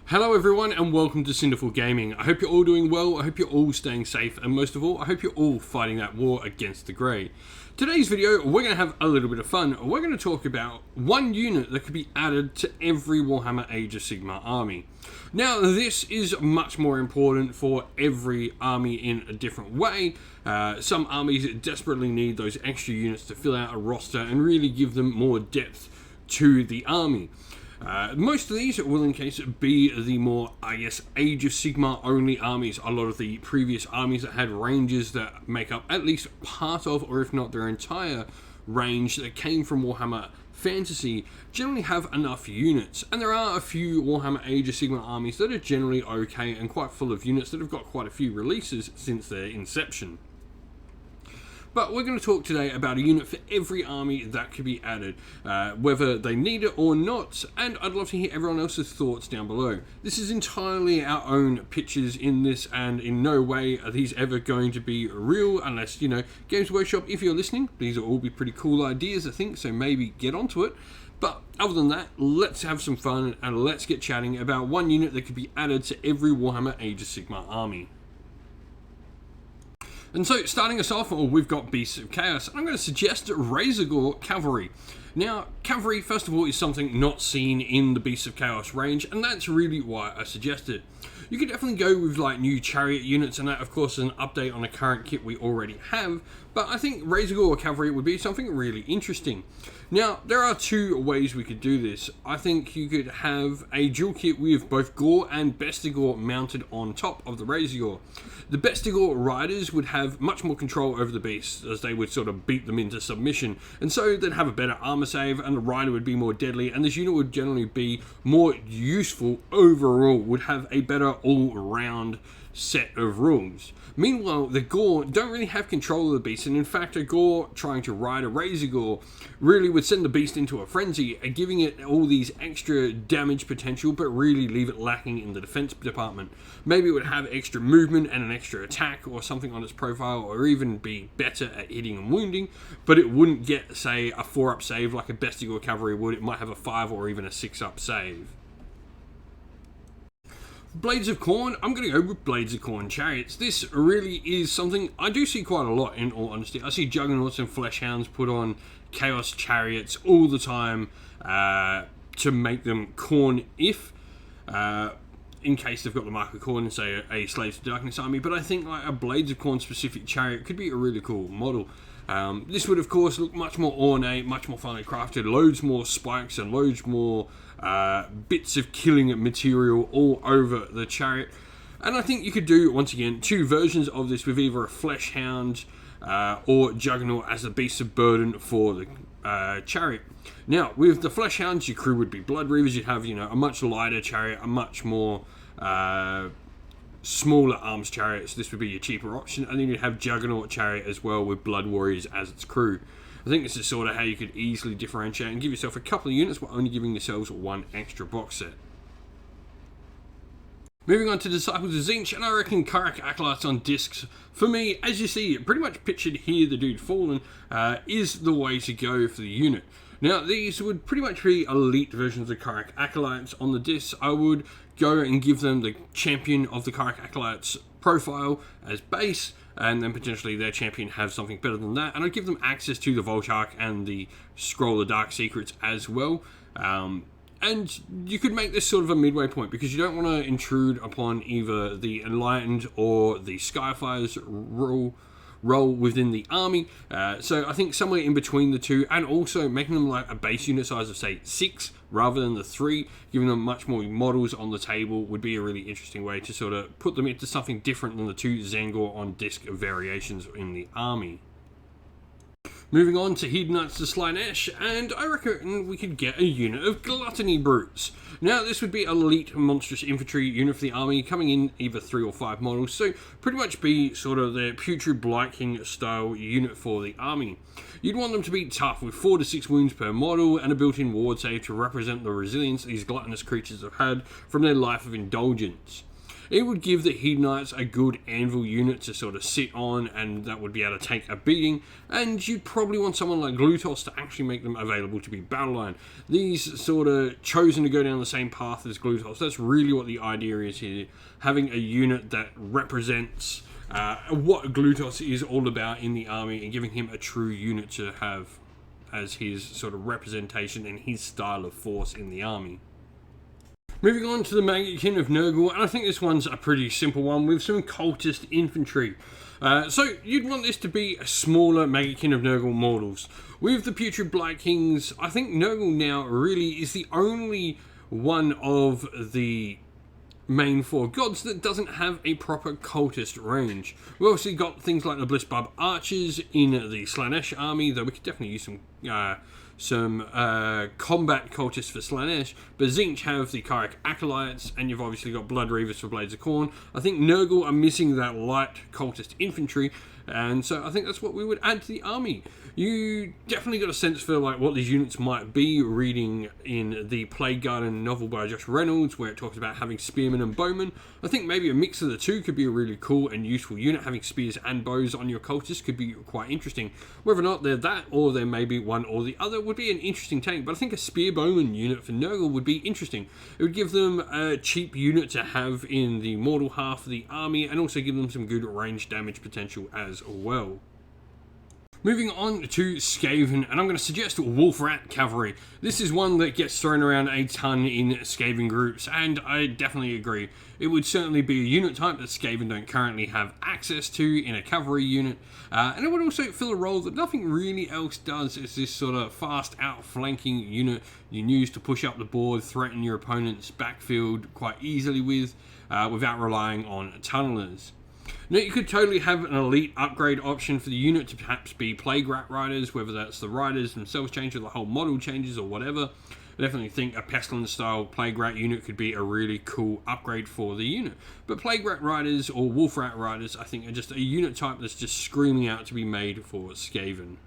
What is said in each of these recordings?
Hello everyone and welcome to Cinderful Gaming. I hope you're all doing well, I hope you're all staying safe, and most of all, I hope you're all fighting that war against the grey. Today's video, we're going to have a little bit of fun. We're going to talk about one unit that could be added to every Warhammer Age of Sigmar army. Now, this is much more important for every army in a different way. Some armies desperately need those extra units to fill out a roster and really give them more depth to the army. Most of these will in case be the more, Age of Sigmar only armies. A lot of the previous armies that had ranges that make up at least part of, or if not their entire range that came from Warhammer Fantasy, generally have enough units. And there are a few Warhammer Age of Sigmar armies that are generally okay and quite full of units that have got quite a few releases since their inception. But we're going to talk today about a unit for every army that could be added, whether they need it or not, and I'd love to hear everyone else's thoughts down below. This is entirely our own pitches in this, and in no way are these ever going to be real, unless, Games Workshop, if you're listening, these will all be pretty cool ideas, I think, so maybe get onto it. But other than that, let's have some fun, and let's get chatting about one unit that could be added to every Warhammer Age of Sigmar army. And so, starting us off, we've got Beasts of Chaos, and I'm going to suggest Razorgore Cavalry. Now, Cavalry, first of all, is something not seen in the Beasts of Chaos range, and that's really why I suggest it. You could definitely go with new chariot units, and that of course is an update on a current kit we already have, but I think Razorgore Cavalry would be something really interesting. Now, there are two ways we could do this. I think you could have a dual kit with both Gore and Bestigore mounted on top of the Razorgore. The Bestigore riders would have much more control over the beasts, as they would sort of beat them into submission, and so they'd have a better armor save, and the rider would be more deadly, and this unit would generally be more useful overall, would have a better all-round set of rules. Meanwhile, the Gore don't really have control of the beast, and in fact, a Gore trying to ride a Razorgore really would send the beast into a frenzy, giving it all these extra damage potential, but really leave it lacking in the defense department. Maybe it would have extra movement and an extra attack or something on its profile, or even be better at hitting and wounding, but it wouldn't get, say, a 4-up save like a Bestigore Cavalry would. It might have a 5 or even a 6-up save. Blades of Khorne, I'm going to go with Blades of Khorne Chariots. This really is something I do see quite a lot, in all honesty. I see Juggernauts and Fleshhounds put on Chaos Chariots all the time to make them Khorne if, in case they've got the Mark of Khorne and say a Slaves to Darkness army, but I think a Blades of Khorne specific chariot could be a really cool model. This would of course look much more ornate, much more finely crafted, loads more spikes and loads more bits of killing material all over the chariot. And I think you could do, once again, two versions of this with either a Fleshhound or Juggernaut as the beast of burden for the chariot. Now, with the Fleshhounds, your crew would be Blood Reavers. You'd have, a much lighter chariot, a much more smaller arms chariot, so this would be your cheaper option, and then you'd have Juggernaut chariot as well with Blood Warriors as its crew. I think this is sort of how you could easily differentiate and give yourself a couple of units while only giving yourselves one extra box set. Moving on to Disciples of Zinc, and I reckon Karak Acolytes on discs, for me, as you see, pretty much pictured here, the dude fallen, is the way to go for the unit. Now, these would pretty much be elite versions of Karak Acolytes on the discs. I would go and give them the champion of the Karak Acolytes profile as base, and then potentially their champion have something better than that, and I'd give them access to the Volshark and the Scroll of Dark Secrets as well. And you could make this sort of a midway point, because you don't want to intrude upon either the Enlightened or the Skyflyers role within the army. So I think somewhere in between the two, and also making them like a base unit size of, say, 6 rather than the 3, giving them much more models on the table would be a really interesting way to sort of put them into something different than the 2 Zangor on disc variations in the army. Moving on to Hiddenites to Slaanesh, and I reckon we could get a unit of Gluttony Brutes. Now, this would be elite monstrous infantry unit for the army, coming in either 3 or 5 models, so pretty much be sort of the Putrid Blight King style unit for the army. You'd want them to be tough, with 4 to 6 wounds per model, and a built-in ward save to represent the resilience these gluttonous creatures have had from their life of indulgence. it would give the Hiddenites a good anvil unit to sort of sit on, and that would be able to take a beating, and you'd probably want someone like Glutos to actually make them available to be battle line. These sort of chosen to go down the same path as Glutos, that's really what the idea is here, having a unit that represents what Glutos is all about in the army, and giving him a true unit to have as his sort of representation and his style of force in the army. Moving on to the Magicking of Nergal, and I think this one's a pretty simple one with some cultist infantry. So you'd want this to be a smaller Magicking of Nergal models. With the Putrid Blight Kings, I think Nergal now really is the only one of the main four gods that doesn't have a proper cultist range. We've obviously got things like the Blissbarb Archers in the Slaanesh army, though we could definitely use some combat cultists for Slaanesh, but Zinc have the Kyrek Acolytes, and you've obviously got Blood Reavers for Blades of Khorne. I think Nergal are missing that light cultist infantry, and so I think that's what we would add to the army. You definitely got a sense for like what these units might be, reading in the Plague Garden novel by Josh Reynolds, where it talks about having spearmen and bowmen. I think maybe a mix of the two could be a really cool and useful unit. Having spears and bows on your cultists could be quite interesting. Whether or not they're that, or they're maybe one or the other, would be an interesting take. But I think a spear bowman unit for Nergal would be interesting. It would give them a cheap unit to have in the mortal half of the army, and also give them some good range damage potential as well. Moving on to Skaven, and I'm going to suggest Wolf Rat Cavalry. This is one that gets thrown around a ton in Skaven groups, and I definitely agree. It would certainly be a unit type that Skaven don't currently have access to in a cavalry unit, and it would also fill a role that nothing really else does. It's this sort of fast outflanking unit you can use to push up the board, threaten your opponent's backfield quite easily with, without relying on tunnelers. Now, you could totally have an elite upgrade option for the unit to perhaps be Plague Rat Riders, whether that's the riders themselves change or the whole model changes or whatever. I definitely think a Pestilence style Plague Rat unit could be a really cool upgrade for the unit. But Plague Rat Riders or Wolf Rat Riders, I think, are just a unit type that's just screaming out to be made for Skaven.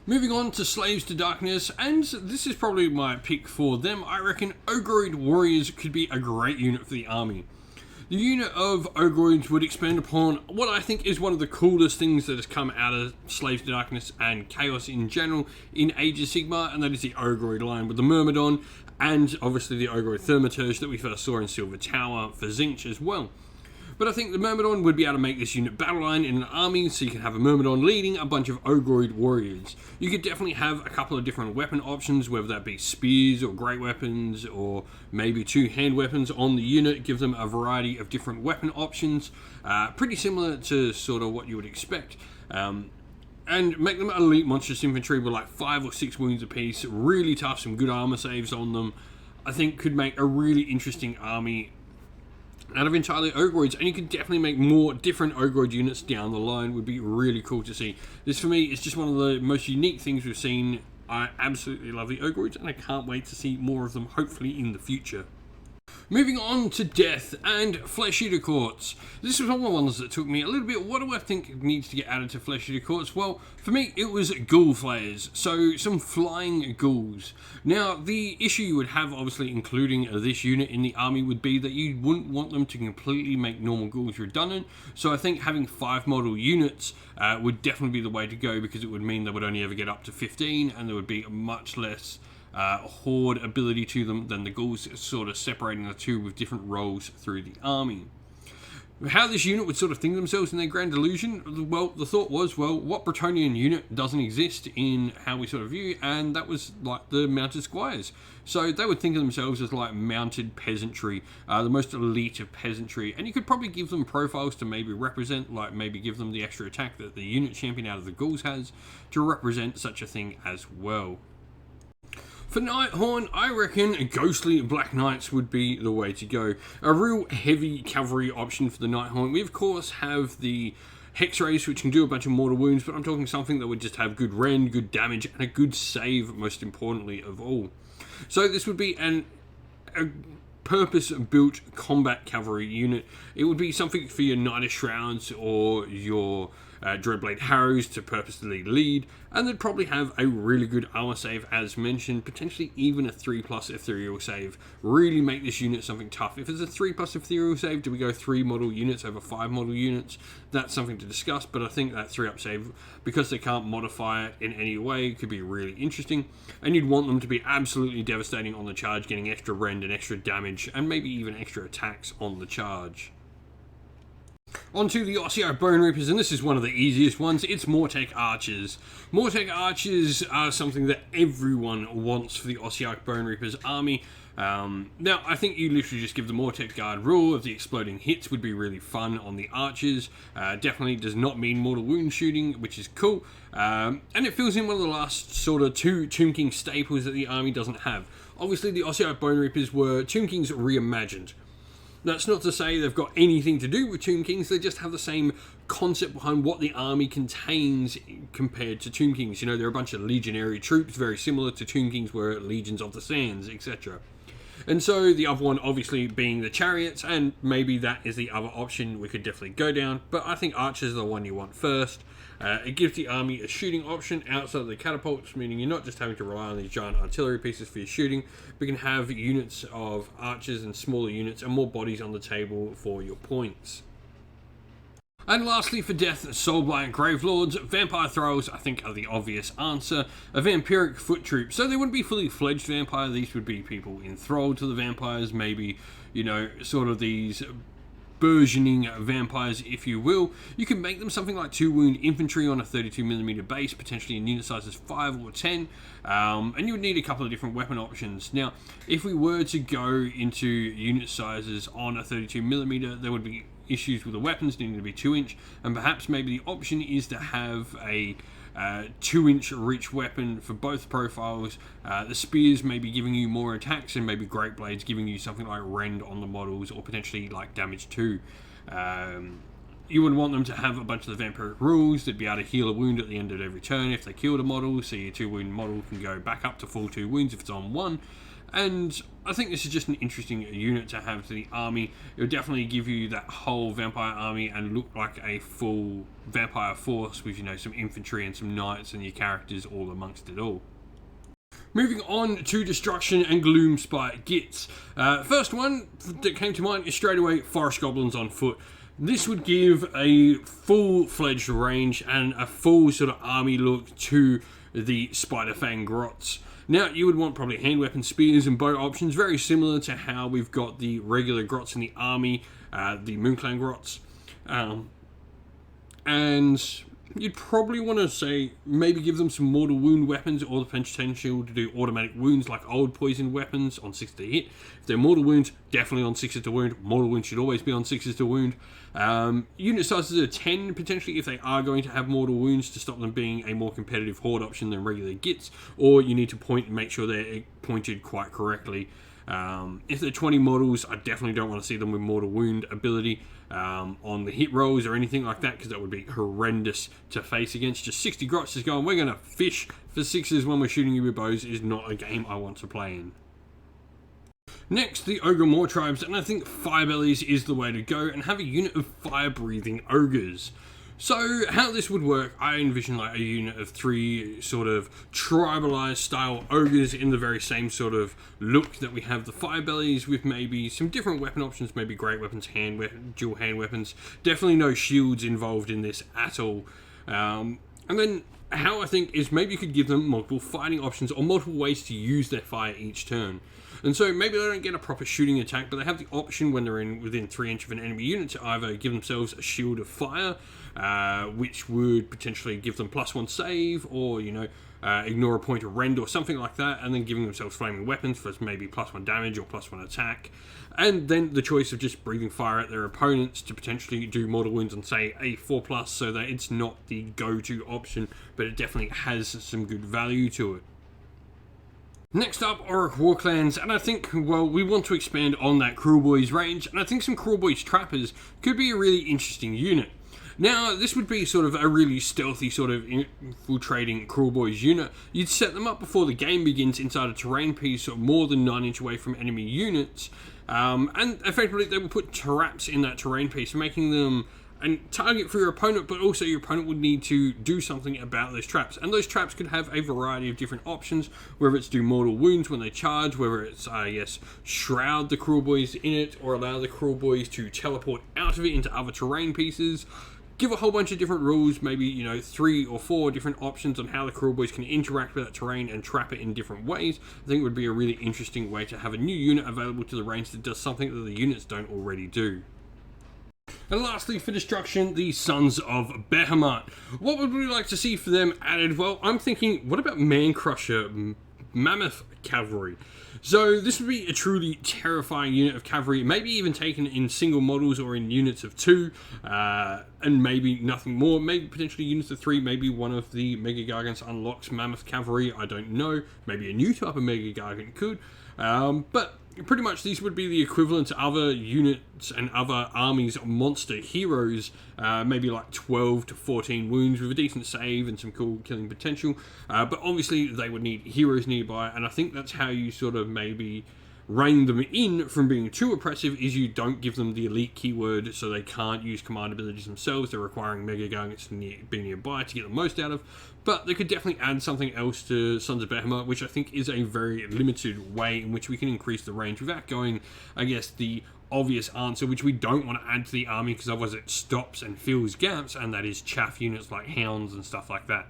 Moving on to Slaves to Darkness, and this is probably my pick for them. I reckon Ogreoid Warriors could be a great unit for the army. The unit of Ogreoids would expand upon what I think is one of the coolest things that has come out of Slaves to Darkness and Chaos in general in Age of Sigmar, and that is the Ogreoid line with the Myrmidon, and obviously the Ogreoid Thaumaturge that we first saw in Silver Tower for Zinc as well. But I think the Myrmidon would be able to make this unit battle line in an army, so you can have a Myrmidon leading a bunch of Ogreoid warriors. You could definitely have a couple of different weapon options, whether that be spears or great weapons, or maybe two hand weapons on the unit, give them a variety of different weapon options, pretty similar to sort of what you would expect. And make them elite monstrous infantry with like 5 or 6 wounds apiece, really tough, some good armor saves on them. I think could make a really interesting army out of entirely Ogreoids, and you can definitely make more different Ogreoid units down the line. Would be really cool to see. This for me is just one of the most unique things we've seen. I absolutely love the Ogreoids, and I can't wait to see more of them, hopefully in the future. Moving on to Death and Flesh Eater Courts. This was one of the ones that took me a little bit. What do I think needs to get added to Flesh Eater Courts? Well, for me, it was Ghoul Flayers. So, some flying ghouls. Now, the issue you would have, obviously, including this unit in the army, would be that you wouldn't want them to completely make normal ghouls redundant. So, I think having 5 model units would definitely be the way to go, because it would mean they would only ever get up to 15, and there would be much less horde ability to them than the ghouls, sort of separating the two with different roles through the army. How this unit would sort of think themselves in their grand delusion, well, the thought was, well, what Bretonnian unit doesn't exist in how we sort of view, and that was like the mounted squires. So they would think of themselves as like mounted peasantry, the most elite of peasantry, and you could probably give them profiles to maybe represent, like maybe give them the extra attack that the unit champion out of the ghouls has, to represent such a thing as well. For Nighthorn, I reckon Ghostly Black Knights would be the way to go. A real heavy cavalry option for the Nighthorn. We, of course, have the Hex Race, which can do a bunch of mortal wounds, but I'm talking something that would just have good rend, good damage, and a good save, most importantly of all. So this would be a purpose-built combat cavalry unit. It would be something for your Knight of Shrouds or your Dreadblade Harrows to purposely lead, and they'd probably have a really good armor save as mentioned, potentially even a 3+ ethereal save. Really make this unit something tough. If it's a 3+ ethereal save, do we go 3 model units over 5 model units? That's something to discuss, but I think that 3+ save, because they can't modify it in any way, could be really interesting, and you'd want them to be absolutely devastating on the charge, getting extra rend and extra damage, and maybe even extra attacks on the charge. Onto the Osseo Bone Reapers, and this is one of the easiest ones. It's Mortek Archers. Mortek Archers are something that everyone wants for the Osseo Bone Reapers army. Now, I think you literally just give the Mortek Guard rule of the exploding hits would be really fun on the Archers. Definitely does not mean mortal wound shooting, which is cool. And it fills in one of the last sort of 2 Tomb King staples that the army doesn't have. Obviously, the Osseo Bone Reapers were Tomb Kings reimagined. That's not to say they've got anything to do with Tomb Kings, they just have the same concept behind what the army contains compared to Tomb Kings. You know, they're a bunch of legionary troops, very similar to Tomb Kings were Legions of the Sands, etc. And so the other one obviously being the chariots, and maybe that is the other option we could definitely go down, but I think archers are the one you want first. It gives the army a shooting option outside of the catapults, meaning you're not just having to rely on these giant artillery pieces for your shooting, but you can have units of archers and smaller units and more bodies on the table for your points. And lastly, for death, Soulblight Gravelords. Vampire Thralls, I think, are the obvious answer. A vampiric foot troop. So they wouldn't be fully fledged vampire. These would be people enthralled to the vampires. Maybe, you know, sort of these burgeoning vampires, if you will. You can make them something like 2 wound infantry on a 32mm base, potentially in unit sizes 5 or 10. And you would need a couple of different weapon options. Now, if we were to go into unit sizes on a 32mm, there would be issues with the weapons needing to be 2-inch, and perhaps maybe the option is to have a 2-inch reach weapon for both profiles. The spears may be giving you more attacks, and maybe great blades giving you something like rend on the models, or potentially like damage too. You would want them to have a bunch of the vampiric rules. They'd be able to heal a wound at the end of every turn if they killed a model, so your 2 wound model can go back up to full 2 wounds if it's on 1. And I think this is just an interesting unit to have to the army. It would definitely give you that whole vampire army and look like a full vampire force with, you know, some infantry and some knights and your characters all amongst it all. Moving on to Destruction and Gloomspite Gits. First one that came to mind is straight away Forest Goblins on foot. This would give a full-fledged range and a full sort of army look to the Spider Fang Grots. Now, you would want probably hand weapon, spears, and bow options, very similar to how we've got the regular Grots in the army, the Moonclan Grots. And you'd probably want to say, maybe give them some mortal wound weapons or the potential to do automatic wounds like old poison weapons on 6 to hit. If they're mortal wounds, definitely on 6s to wound. Mortal wounds should always be on 6s to wound. Unit sizes are 10 potentially if they are going to have mortal wounds to stop them being a more competitive horde option than regular Gits, or you need to point and make sure they're pointed quite correctly. If they're 20 models, I definitely don't want to see them with mortal wound ability on the hit rolls or anything like that, because that would be horrendous to face against. Just 60 grots is going, we're going to fish for 6s when we're shooting you with bows, is not a game I want to play in. Next, the Ogre Maw Tribes, and I think Firebellies is the way to go, and have a unit of fire-breathing ogres. So, how this would work, I envision like a unit of 3 sort of tribalized style ogres in the very same sort of look that we have the Firebellies, with maybe some different weapon options, maybe great weapons, dual hand weapons. Definitely no shields involved in this at all. And then how I think is maybe you could give them multiple fighting options or multiple ways to use their fire each turn. And so maybe they don't get a proper shooting attack, but they have the option when they're within 3 inches of an enemy unit to either give themselves a shield of fire, which would potentially give them +1 save, or, you know, ignore a point of rend or something like that, and then giving themselves flaming weapons for maybe +1 damage or +1 attack. And then the choice of just breathing fire at their opponents to potentially do mortal wounds on, say, a 4+, so that it's not the go-to option, but it definitely has some good value to it. Next up, Orc War Clans, and I think, well, we want to expand on that Cruel Boys range, and I think some Cruel Boys Trappers could be a really interesting unit. Now, this would be sort of a really stealthy sort of infiltrating Cruel Boys unit. You'd set them up before the game begins inside a terrain piece more than 9 inches away from enemy units, and effectively they will put traps in that terrain piece, making them and target for your opponent, but also your opponent would need to do something about those traps. And those traps could have a variety of different options, whether it's do mortal wounds when they charge, whether it's, shroud the cruel boys in it, or allow the cruel boys to teleport out of it into other terrain pieces. Give a whole bunch of different rules, maybe, 3 or 4 different options on how the cruel boys can interact with that terrain and trap it in different ways. I think it would be a really interesting way to have a new unit available to the range that does something that the units don't already do. And lastly, for destruction, the Sons of Behemoth. What would we like to see for them added? Well, I'm thinking, what about Man Crusher Mammoth Cavalry? So this would be a truly terrifying unit of cavalry, maybe even taken in single models or in units of 2, and maybe nothing more, maybe potentially units of 3, maybe one of the Mega Gargants unlocks Mammoth Cavalry, I don't know, maybe a new type of Mega Gargant could, but pretty much these would be the equivalent to other units and other armies of monster heroes, maybe like 12 to 14 wounds with a decent save and some cool killing potential, but obviously they would need heroes nearby, and I think that's how you sort of maybe rein them in from being too oppressive, is you don't give them the elite keyword so they can't use command abilities themselves. They're requiring Mega Gargants to be nearby to get the most out of, but they could definitely add something else to Sons of Behemoth, which I think is a very limited way in which we can increase the range without going, I guess, the obvious answer, which we don't want to add to the army because otherwise it stops and fills gaps, and that is chaff units like hounds and stuff like that.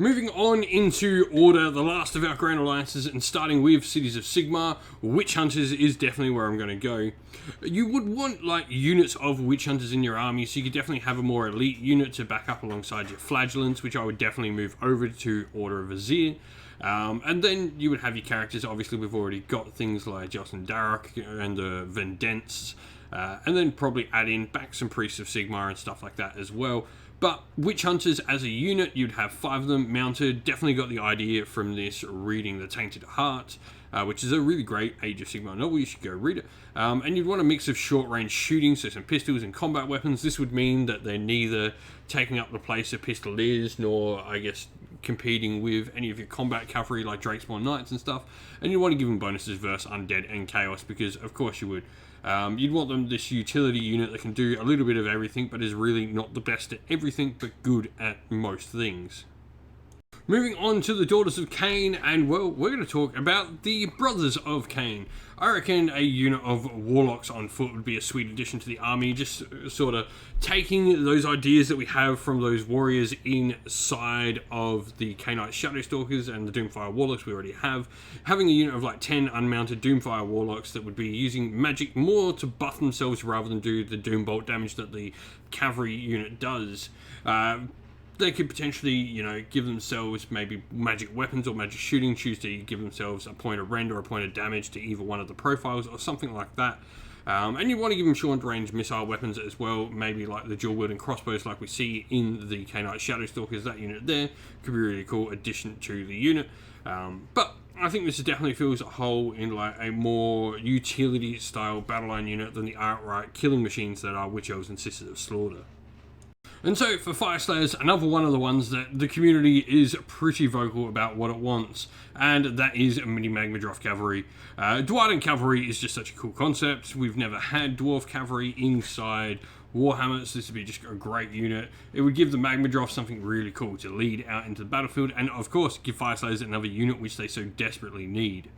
Moving on into order, the last of our Grand Alliances, and starting with Cities of Sigmar, Witch Hunters is definitely where I'm going to go. You would want like units of Witch Hunters in your army, so you could definitely have a more elite unit to back up alongside your Flagellants, which I would definitely move over to Order of Azir. And then you would have your characters. Obviously we've already got things like Jocelyn Darroch and the Vendents, and then probably add in back some Priests of Sigmar and stuff like that as well. But Witch Hunters as a unit, you'd have 5 of them mounted. Definitely got the idea from this reading The Tainted Heart, which is a really great Age of Sigmar novel. You should go read it. And you'd want a mix of short-range shooting, so some pistols and combat weapons. This would mean that they're neither taking up the place a pistol is, nor, I guess, competing with any of your combat cavalry like Drakespawn Knights and stuff. And you want to give them bonuses versus Undead and Chaos, because of course you would. You'd want them this utility unit that can do a little bit of everything, but is really not the best at everything, but good at most things. Moving on to the Daughters of Cain, and well, we're going to talk about the Brothers of Cain. I reckon a unit of Warlocks on foot would be a sweet addition to the army, just sort of taking those ideas that we have from those warriors inside of the Cainite Shadowstalkers and the Doomfire Warlocks we already have, having a unit of like 10 unmounted Doomfire Warlocks that would be using magic more to buff themselves rather than do the Doombolt damage that the cavalry unit does. They could potentially, give themselves maybe magic weapons or magic shooting, choose to give themselves a point of rend or a point of damage to either one of the profiles or something like that. And you want to give them short-range missile weapons as well, maybe like the dual-wielding crossbows like we see in the Cainite Shadowstalkers. That unit there could be a really cool addition to the unit. But I think this definitely fills a hole in like a more utility-style battle line unit than the outright killing machines that are Witch Elves and Sisters of Slaughter. And so for Fyreslayers, another one of the ones that the community is pretty vocal about what it wants, and that is Mini Magmadroth Cavalry. Dwarven Cavalry is just such a cool concept. We've never had Dwarf Cavalry inside Warhammer, so this would be just a great unit. It would give the Magmadroth something really cool to lead out into the battlefield, and of course give Fyreslayers another unit which they so desperately need.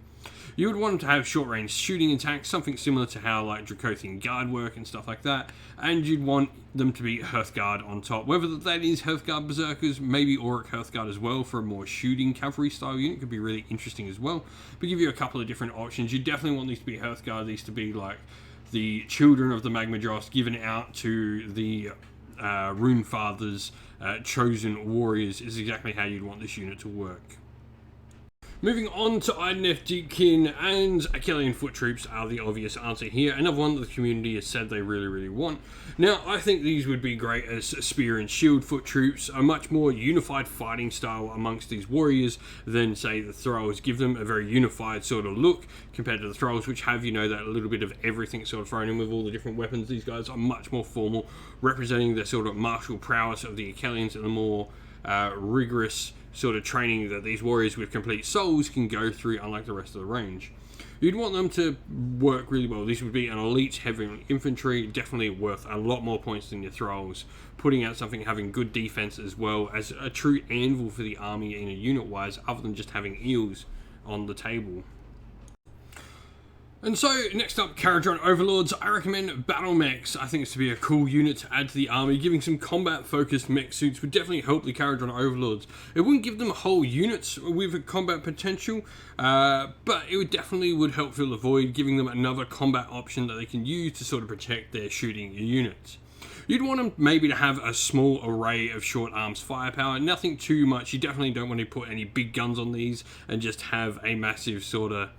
You would want them to have short-range shooting attacks, something similar to how like Dracothian Guard work and stuff like that, and you'd want them to be Hearthguard on top. Whether that is Hearthguard Berserkers, maybe Auric Hearthguard as well for a more shooting cavalry style unit could be really interesting as well. But give you a couple of different options. You definitely want these to be Hearthguard, these to be like the children of the Magmadroth given out to the Rune Fathers, chosen warriors is exactly how you'd want this unit to work. Moving on to Idleness, Deepkin, and Achillean Foot Troops are the obvious answer here. Another one that the community has said they really, really want. Now, I think these would be great as Spear and Shield Foot Troops, a much more unified fighting style amongst these warriors than, say, the Thralls. Give them a very unified sort of look compared to the Thralls, which have, that little bit of everything sort of thrown in with all the different weapons. These guys are much more formal, representing the sort of martial prowess of the Achilleans and the more rigorous sort of training that these warriors with complete souls can go through, unlike the rest of the range. You'd want them to work really well. This would be an elite heavy infantry, definitely worth a lot more points than your thralls. Putting out something having good defense as well as a true anvil for the army in a unit wise, other than just having eels on the table. And so, next up, Kharadron Overlords. I recommend Battle Mechs. I think it's to be a cool unit to add to the army. Giving some combat-focused mech suits would definitely help the Kharadron Overlords. It wouldn't give them whole units with combat potential, but it would help fill the void, giving them another combat option that they can use to sort of protect their shooting units. You'd want them maybe to have a small array of short arms firepower, nothing too much. You definitely don't want to put any big guns on these and just have a massive sort of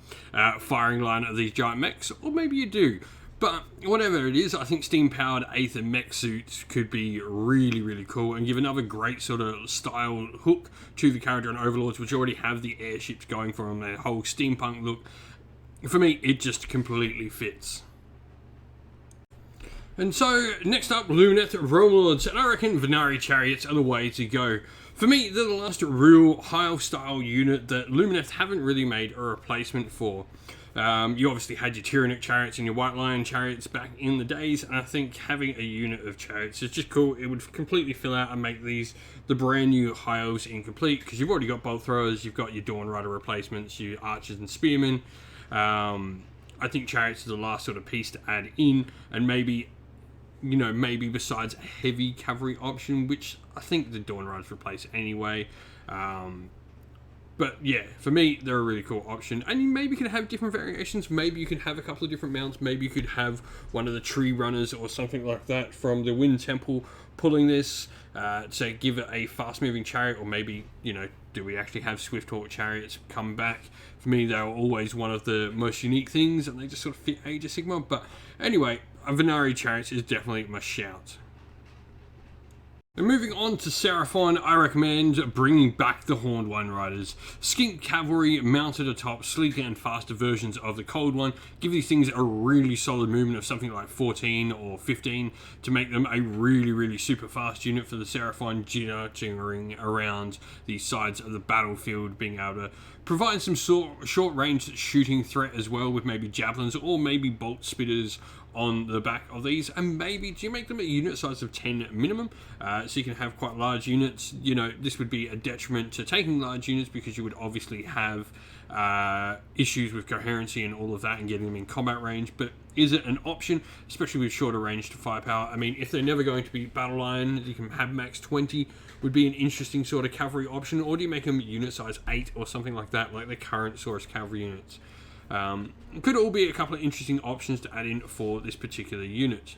firing line of these giant mechs, or maybe you do. But whatever it is, I think steam-powered Aether mech suits could be really, really cool and give another great sort of style hook to the Kharadron Overlords, which already have the airships going for them, their whole steampunk look. For me, it just completely fits. And so, next up, Lunar Warlords, and I reckon Venari Chariots are the way to go. For me, they're the last real high-style unit that Lumineth haven't really made a replacement for. You obviously had your Tyrannic Chariots and your White Lion Chariots back in the days, and I think having a unit of Chariots is just cool. It would completely fill out and make these the brand new High Elves incomplete, because you've already got Bolt Throwers, you've got your Dawn Rider replacements, your Archers and Spearmen. I think Chariots is the last sort of piece to add in, and maybe besides a heavy cavalry option, which I think the Dawn Riders replace anyway. But yeah, for me, they're a really cool option. And you maybe could have different variations. Maybe you could have a couple of different mounts. Maybe you could have one of the Tree Runners or something like that from the Wind Temple pulling this to give it a fast-moving chariot. Or maybe, do we actually have Swift Hawk Chariots come back? For me, they were always one of the most unique things, and they just sort of fit Age of Sigmar. But anyway, Venari Chariots is definitely my shout. And moving on to Seraphine, I recommend bringing back the Horned One Riders. Skink cavalry mounted atop sleeker and faster versions of the Cold One. Give these things a really solid movement of something like 14 or 15 to make them a really, really super fast unit for the Seraphine, jittering around the sides of the battlefield, being able to provide some short range shooting threat as well, with maybe javelins or maybe bolt spitters on the back of these. And maybe do you make them a unit size of 10 minimum, so you can have quite large units. This would be a detriment to taking large units, because you would obviously have issues with coherency and all of that and getting them in combat range. But is it an option, especially with shorter range to firepower? I mean, if they're never going to be battle line, you can have max 20 would be an interesting sort of cavalry option. Or do you make them unit size 8 or something like that, like the current Saurus cavalry units? Could all be a couple of interesting options to add in for this particular unit.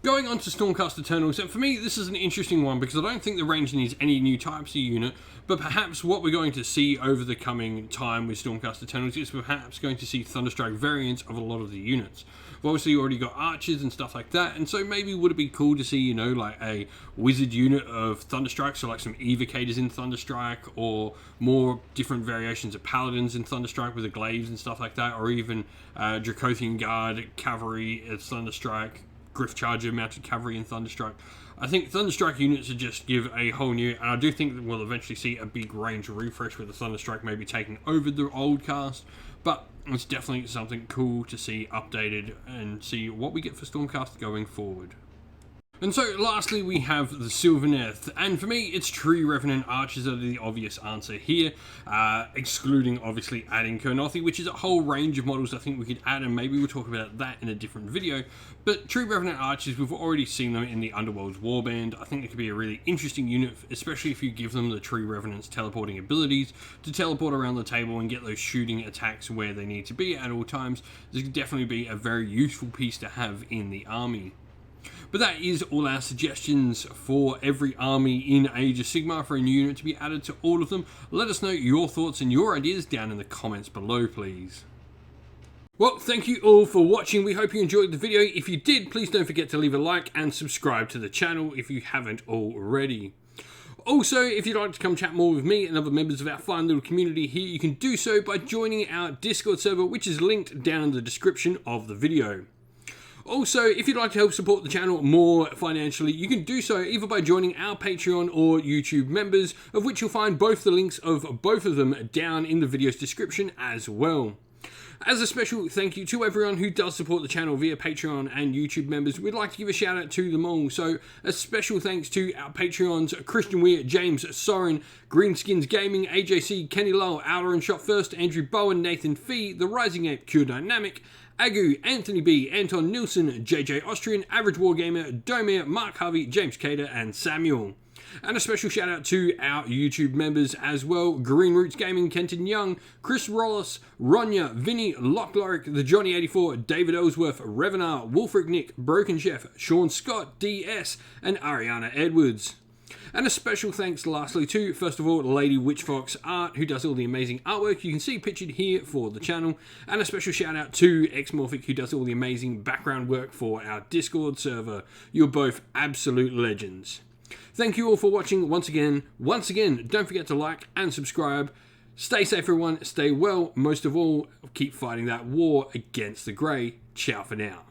Going on to Stormcaster Eternals, and for me this is an interesting one because I don't think the range needs any new types of unit, but perhaps what we're going to see over the coming time with Stormcaster Eternals is perhaps going to see Thunderstrike variants of a lot of the units. We've obviously already got archers and stuff like that, and so maybe would it be cool to see, like a wizard unit of Thunderstrike, so like some evocators in Thunderstrike, or more different variations of paladins in Thunderstrike with the glaives and stuff like that, or even Dracothian Guard cavalry at Thunderstrike, Griff Charger mounted cavalry in Thunderstrike. I think Thunderstrike units would just give a whole new, and I do think that we'll eventually see a big range refresh with the Thunderstrike maybe taking over the old cast, but it's definitely something cool to see updated and see what we get for Stormcast going forward. And so lastly we have the Silvernet, and for me it's Tree Revenant Archers that are the obvious answer here, excluding obviously adding Kurnothi, which is a whole range of models I think we could add, and maybe we'll talk about that in a different video. But Tree Revenant Archers, we've already seen them in the Underworld's Warband. I think it could be a really interesting unit, especially if you give them the Tree Revenant's teleporting abilities to teleport around the table and get those shooting attacks where they need to be at all times. This could definitely be a very useful piece to have in the army. But that is all our suggestions for every army in Age of Sigmar for a new unit to be added to all of them. Let us know your thoughts and your ideas down in the comments below, please. Well, thank you all for watching. We hope you enjoyed the video. If you did, please don't forget to leave a like and subscribe to the channel if you haven't already. Also, if you'd like to come chat more with me and other members of our fine little community here, you can do so by joining our Discord server, which is linked down in the description of the video. Also, if you'd like to help support the channel more financially, you can do so either by joining our Patreon or YouTube members, of which you'll find both the links of both of them down in the video's description as well. As a special thank you to everyone who does support the channel via Patreon and YouTube members, we'd like to give a shout out to them all. So a special thanks to our Patreons, Christian Weir, James Soren, Greenskins Gaming, AJC, Kenny Lowell, Outer and Shot First, Andrew Bowen, Nathan Fee, The Rising Ape, Cure Dynamic, Agu, Anthony B, Anton Nilsson, JJ Austrian, Average Wargamer, Domir, Mark Harvey, James Cater and Samuel. And a special shout out to our YouTube members as well: Green Roots Gaming, Kenton Young, Chris Rollis, Ronya, Vinny, Lockloric, the Johnny84, David Ellsworth, Revenar, Wolfric Nick, Broken Chef, Sean Scott, DS, and Ariana Edwards. And a special thanks lastly to, first of all, Lady Witchfox Art, who does all the amazing artwork you can see pictured here for the channel. And a special shout out to Xmorphic, who does all the amazing background work for our Discord server. You're both absolute legends. Thank you all for watching once again. Don't forget to like and subscribe. Stay safe everyone, stay well. Most of all, keep fighting that war against the Grey. Ciao for now.